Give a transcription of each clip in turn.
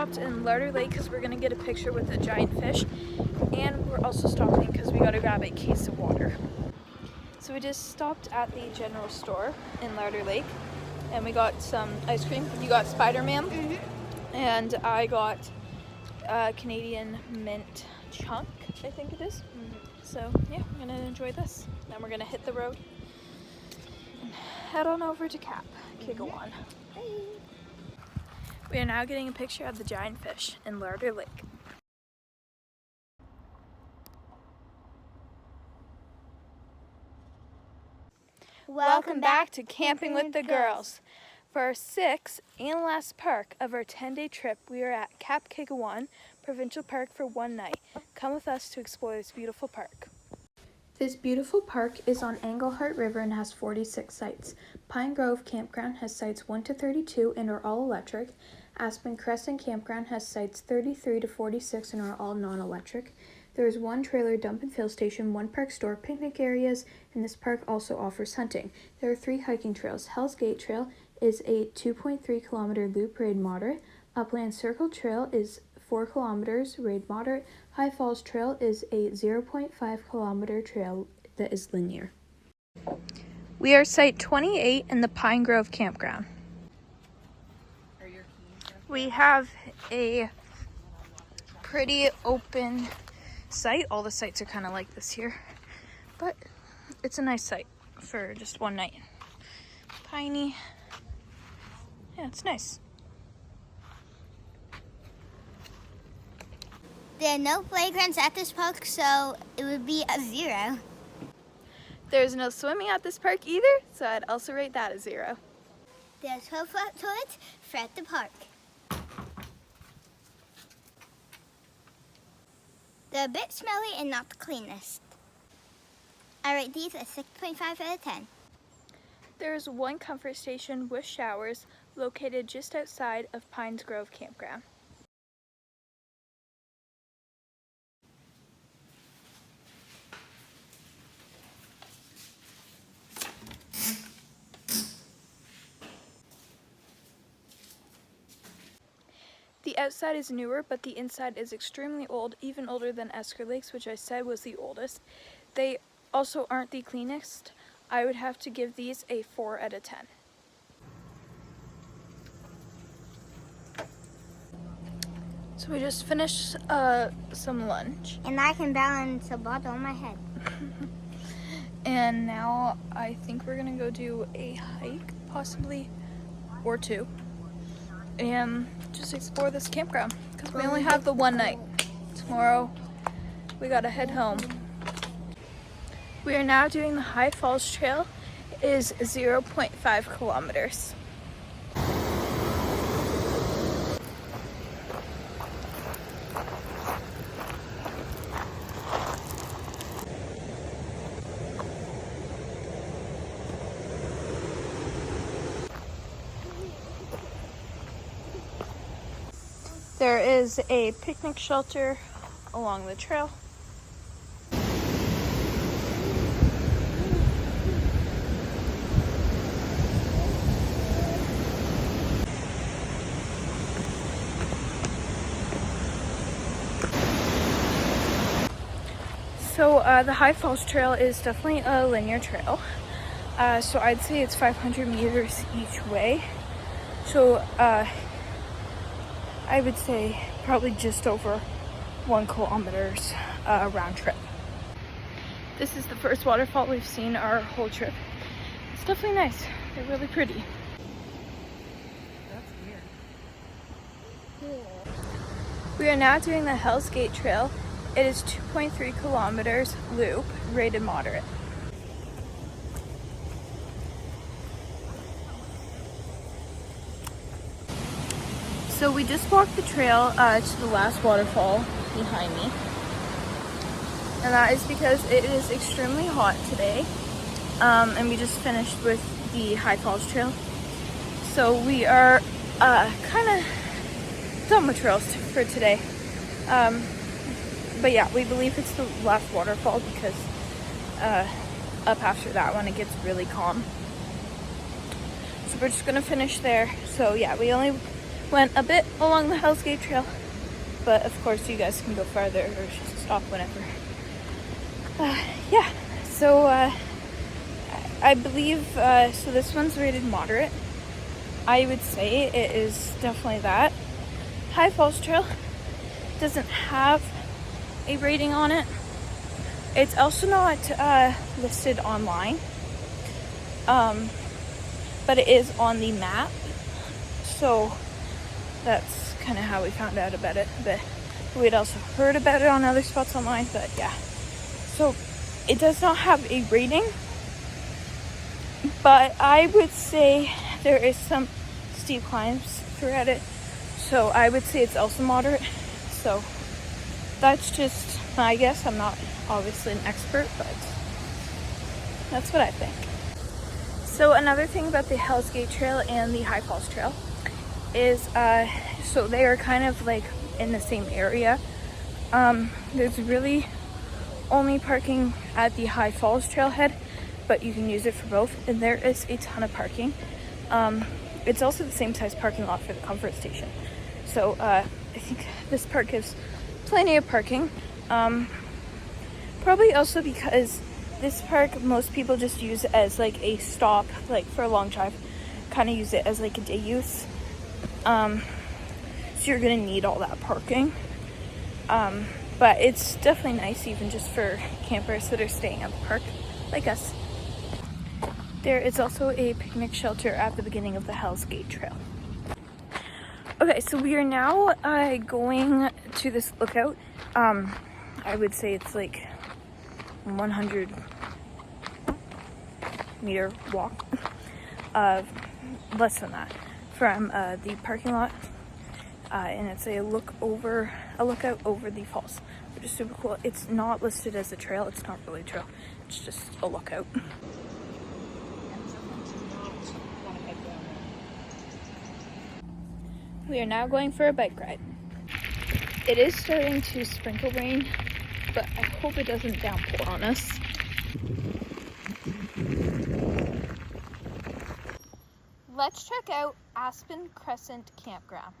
stopped in Larder Lake because we're gonna get a picture with a giant fish, and we're also stopping because we gotta grab a case of water. So we just stopped at the general store in Larder Lake, and we got some ice cream. You got Spider-Man, and I got Canadian mint chunk, I think it is. So yeah, I'm gonna enjoy this. Then we're gonna hit the road and head on over to Kap-Kig-Iwan. We are now getting a picture of the giant fish in Larder Lake. Welcome back to Camping with the Girls. For our sixth and last park of our 10-day trip, we are at Kap-Kig-Iwan Provincial Park for one night. Come with us to explore this beautiful park. This beautiful park is on Englehart River and has 46 sites. Pine Grove Campground has sites 1 to 32 and are all electric. Aspen Crescent Campground has sites 33 to 46 and are all non-electric. There is one trailer dump and fill station, one park store, picnic areas, and this park also offers hunting. There are 3 hiking trails. Hell's Gate Trail is a 2.3 kilometer loop, rated moderate. Upland Circle Trail is 4 kilometers, rated moderate. High Falls Trail is a 0.5 kilometer trail that is linear. We are site 28 in the Pine Grove Campground. We have a pretty open site. All the sites are kind of like this here, but it's a nice site for just one night. Piney. Yeah, it's nice. There are no playgrounds at this park, so it would be a 0. There's no swimming at this park either, so I'd also rate that a 0. There's 12 toilets throughout the park. They're a bit smelly and not the cleanest. I rate these a 6.5 out of 10. There is one comfort station with showers located just outside of Pines Grove Campground. The outside is newer, but the inside is extremely old, even older than Esker Lakes, which I said was the oldest. They also aren't the cleanest. I would have to give these a 4 out of 10. So we just finished some lunch. And I can balance a bottle on my head. And now I think we're gonna go do a hike, possibly, or 2. And just explore this campground because we only have the one night. Tomorrow we gotta head home. We are now doing the High Falls Trail. It is 0.5 kilometers. There is a picnic shelter along the trail. So the High Falls Trail is definitely a linear trail. So I'd say it's 500 meters each way. So I would say probably just over 1 kilometers round trip. This is the first waterfall we've seen our whole trip. It's definitely nice. They're really pretty. That's weird. We are now doing the Hell's Gate Trail. It is 2.3 kilometers loop, rated moderate. So we just walked the trail to the last waterfall behind me. And that is because it is extremely hot today. And we just finished with the High Falls Trail. So we are kind of done with trails for today. But yeah, we believe it's the last waterfall because up after that one it gets really calm. So we're just gonna finish there. So yeah, we only went a bit along the Hell's Gate Trail, but of course you guys can go farther or just stop whenever. Yeah, so I believe, so this one's rated moderate. I would say it is definitely that. High Falls Trail doesn't have a rating on it. It's also not listed online, but it is on the map, so that's kind of how we found out about it. But we'd also heard about it on other spots online, but yeah. So it does not have a rating, but I would say there is some steep climbs throughout it, so I would say it's also moderate. So that's just my guess. I'm not obviously an expert, but that's what I think. So another thing about the Hell's Gate Trail and the High Falls Trail is so they are kind of like in the same area. There's really only parking at the High Falls trailhead, but you can use it for both, and there is a ton of parking. It's also the same size parking lot for the comfort station, so I think this park gives plenty of parking. Probably also because this park most people just use it as like a stop, like for a long drive, kind of use it as like a day use. So you're gonna need all that parking. But it's definitely nice even just for campers that are staying at the park, like us. There is also a picnic shelter at the beginning of the Hell's Gate Trail. Okay, so we are now going to this lookout. I would say it's like 100 meter walk, less than that, from the parking lot. And it's a lookout over the falls, which is super cool. It's not listed as a trail. It's not really a trail. It's just a lookout. We are now going for a bike ride. It is starting to sprinkle rain, but I hope it doesn't downpour on us. Let's check out Aspen Crescent Campground.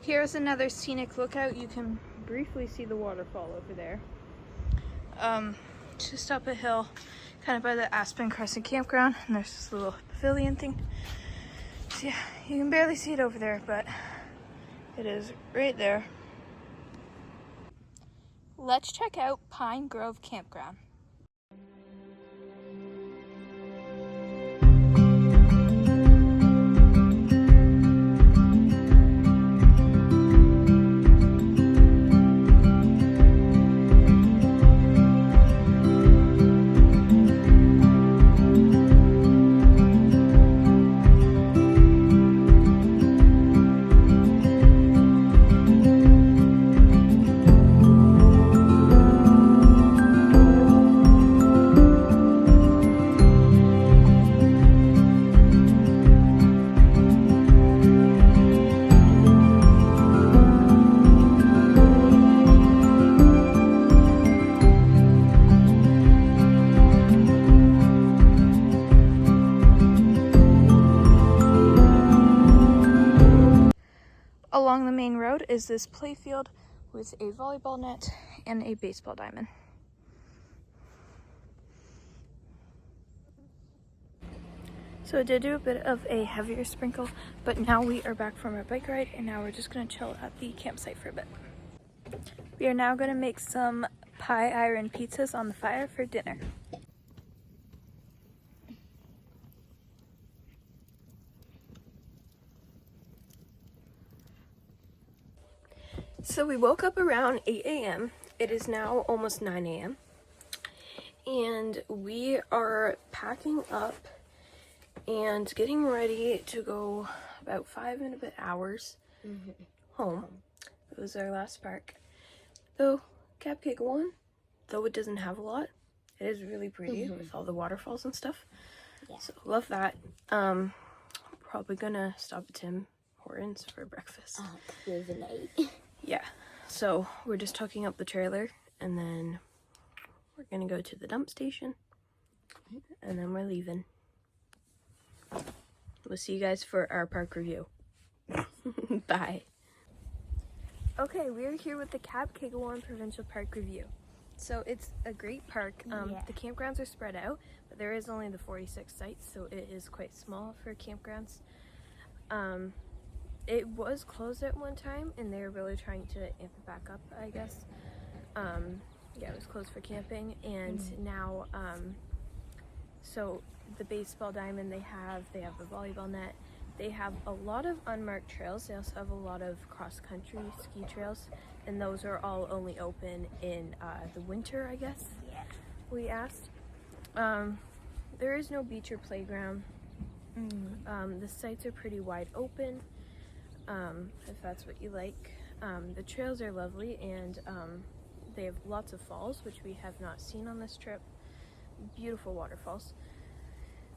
Here's another scenic lookout. You can briefly see the waterfall over there. Just up a hill, kind of by the Aspen Crescent Campground, and there's this little pavilion thing. So yeah, you can barely see it over there, but it is right there. Let's check out Pine Grove Campground. Along the main road is this playfield with a volleyball net and a baseball diamond. So I did do a bit of a heavier sprinkle, but now we are back from our bike ride, and now we're just gonna chill at the campsite for a bit. We are now gonna make some pie iron pizzas on the fire for dinner. So we woke up around 8 a.m. It is now almost 9 a.m. And we are packing up and getting ready to go about 5 and a bit hours home. It was our last park. Though Kap-Kig-Iwan, though it doesn't have a lot, it is really pretty with all the waterfalls and stuff. Yeah. So love that. Probably gonna stop at Tim Hortons for breakfast. Yeah, so we're just tucking up the trailer and then we're gonna go to the dump station and then we're leaving. We'll see you guys for our park review. Bye. Okay, we're here with the Kap-Kig-Iwan Provincial Park review. So it's a great park. The campgrounds are spread out, but there is only the 46 sites, so it is quite small for campgrounds. It was closed at one time, and they're really trying to amp it back up, I guess. Yeah, it was closed for camping, and now, so the baseball diamond they have the volleyball net, they have a lot of unmarked trails. They also have a lot of cross-country ski trails, and those are all only open in the winter, I guess. Yeah. We asked. There is no beach or playground. The sites are pretty wide open, if that's what you like. The trails are lovely, and they have lots of falls, which we have not seen on this trip. Beautiful waterfalls.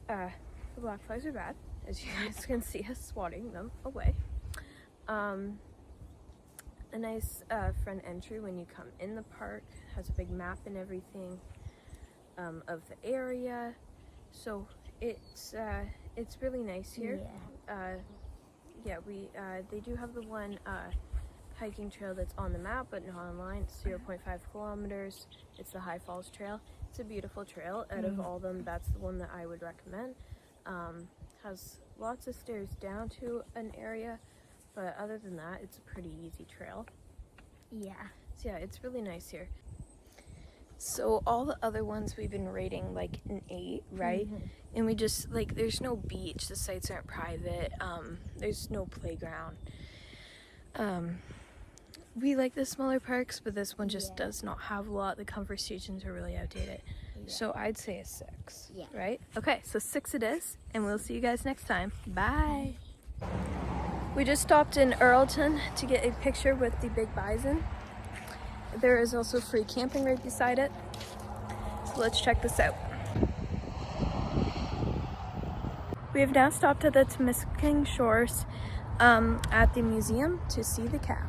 The black flies are bad, as you guys can see us swatting them away. A nice front entry when you come in the park. Has a big map and everything of the area. So it's really nice here. They do have the one hiking trail that's on the map but not online. It's 0.5 kilometers. It's the High Falls Trail. It's a beautiful trail. Out of all of them, that's the one that I would recommend. Has lots of stairs down to an area, but other than that, it's a pretty easy trail. Yeah. So yeah, it's really nice here. So all the other ones we've been rating like an 8, right? And we just, like, there's no beach, the sites aren't private, there's no playground. We like the smaller parks, but this one just does not have a lot. The comfort stations are really outdated. So I'd say a 6, right? Okay, so 6 it is, and we'll see you guys next time. Bye. We just stopped in Earlton to get a picture with the big bison. There is also free camping right beside it. So let's check this out. We have now stopped at the Temiskaming Shores at the museum to see the cow.